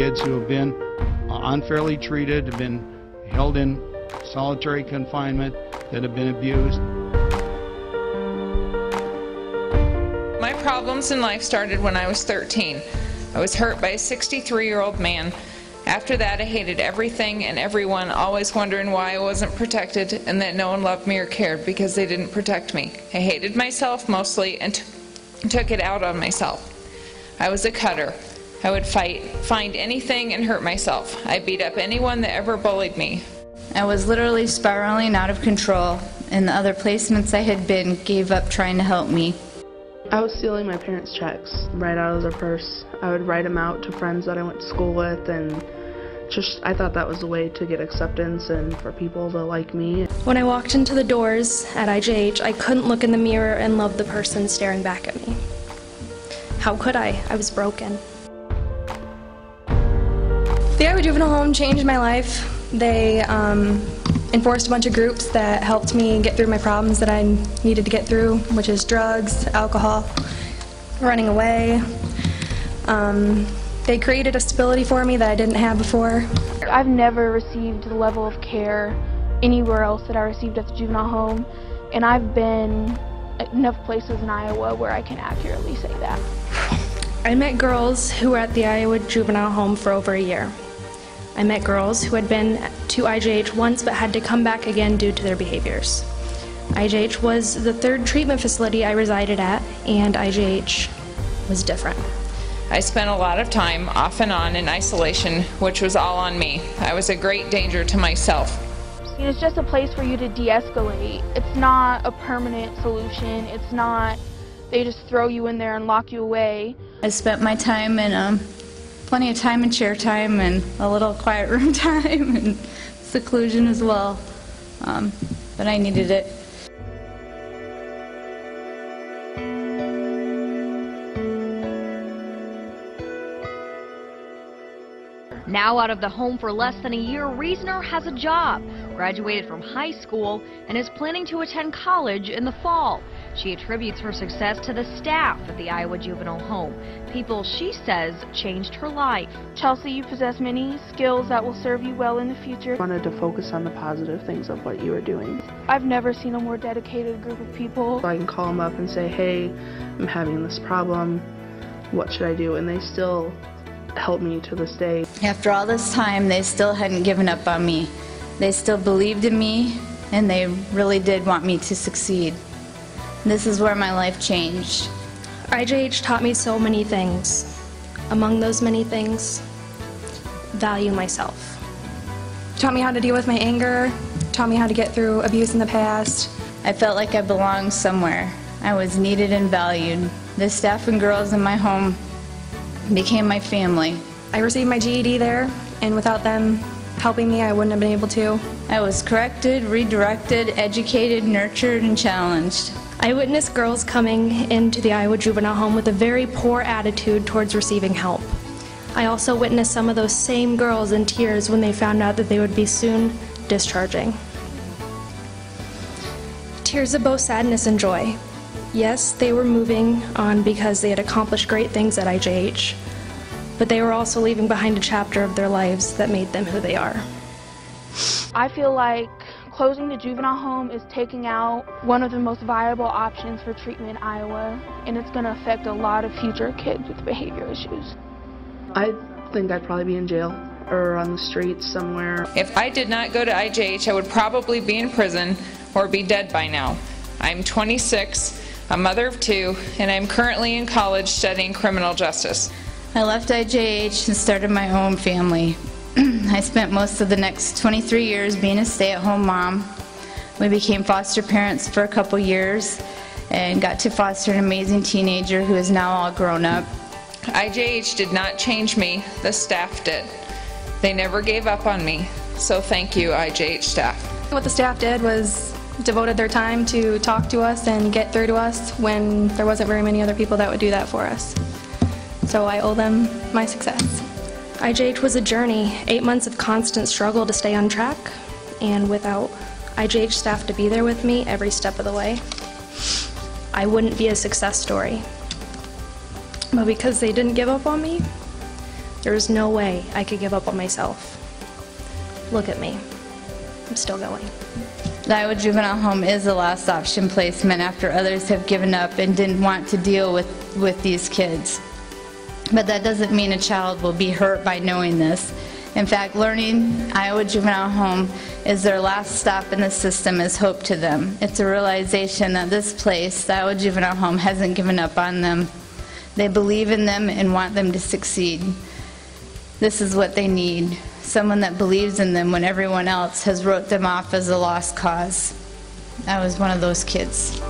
kids who have been unfairly treated, have been held in solitary confinement, that have been abused. My problems in life started when I was 13. I was hurt by a 63-year-old man. After that, I hated everything and everyone, always wondering why I wasn't protected and that no one loved me or cared because they didn't protect me. I hated myself mostly and took it out on myself. I was a cutter. I would find anything and hurt myself. I beat up anyone that ever bullied me. I was literally spiraling out of control, and the other placements I had been gave up trying to help me. I was stealing my parents' checks right out of their purse. I would write them out to friends that I went to school with, and I thought that was a way to get acceptance and for people to like me. When I walked into the doors at IJH, I couldn't look in the mirror and love the person staring back at me. How could I? I was broken. The Iowa Juvenile Home changed my life. They enforced a bunch of groups that helped me get through my problems that I needed to get through, which is drugs, alcohol, running away. They created a stability for me that I didn't have before. I've never received the level of care anywhere else that I received at the juvenile home, and I've been at enough places in Iowa where I can accurately say that. I met girls who were at the Iowa Juvenile Home for over a year. I met girls who had been to IJH once but had to come back again due to their behaviors. IJH was the third treatment facility I resided at, and IJH was different. I spent a lot of time off and on in isolation, which was all on me. I was a great danger to myself. It's just a place for you to de-escalate. It's not a permanent solution. It's not, they just throw you in there and lock you away. I spent my time in plenty of time in chair time and a little quiet room time and seclusion as well, but I needed it. Now out of the home for less than a year, Reasoner has a job, graduated from high school, and is planning to attend college in the fall. She attributes her success to the staff at the Iowa Juvenile Home, people she says changed her life. Chelsea, you possess many skills that will serve you well in the future. I wanted to focus on the positive things of what you were doing. I've never seen a more dedicated group of people. I can call them up and say, hey, I'm having this problem, what should I do? And they still help me to this day. After all this time, they still hadn't given up on me. They still believed in me, and they really did want me to succeed. This is where my life changed. IJH taught me so many things. Among those many things, value myself. Taught me how to deal with my anger, taught me how to get through abuse in the past. I felt like I belonged somewhere. I was needed and valued. The staff and girls in my home became my family. I received my GED there, and without them helping me, I wouldn't have been able to. I was corrected, redirected, educated, nurtured, and challenged. I witnessed girls coming into the Iowa Juvenile Home with a very poor attitude towards receiving help. I also witnessed some of those same girls in tears when they found out that they would be soon discharging. Tears of both sadness and joy. Yes, they were moving on because they had accomplished great things at IJH, but they were also leaving behind a chapter of their lives that made them who they are. I feel like closing the juvenile home is taking out one of the most viable options for treatment in Iowa, and it's going to affect a lot of future kids with behavior issues. I think I'd probably be in jail or on the streets somewhere. If I did not go to IJH, I would probably be in prison or be dead by now. I'm 26. A mother of 2, and I'm currently in college studying criminal justice. I left IJH and started my own family. I spent most of the next 23 years being a stay-at-home mom. We became foster parents for a couple years and got to foster an amazing teenager who is now all grown up. IJH did not change me, the staff did. They never gave up on me, so thank you, IJH staff. What the staff did was devoted their time to talk to us and get through to us when there wasn't very many other people that would do that for us. So I owe them my success. IJH was a journey, 8 months of constant struggle to stay on track, and without IJH staff to be there with me every step of the way, I wouldn't be a success story. But because they didn't give up on me, There was no way I could give up on myself. Look at me. I'm still going. The Iowa Juvenile Home is a last option placement after others have given up and didn't want to deal with these kids. But that doesn't mean a child will be hurt by knowing this. In fact, learning Iowa Juvenile Home is their last stop in the system is hope to them. It's a realization that this place, the Iowa Juvenile Home, hasn't given up on them. They believe in them and want them to succeed. This is what they need. Someone that believes in them when everyone else has wrote them off as a lost cause. I was one of those kids.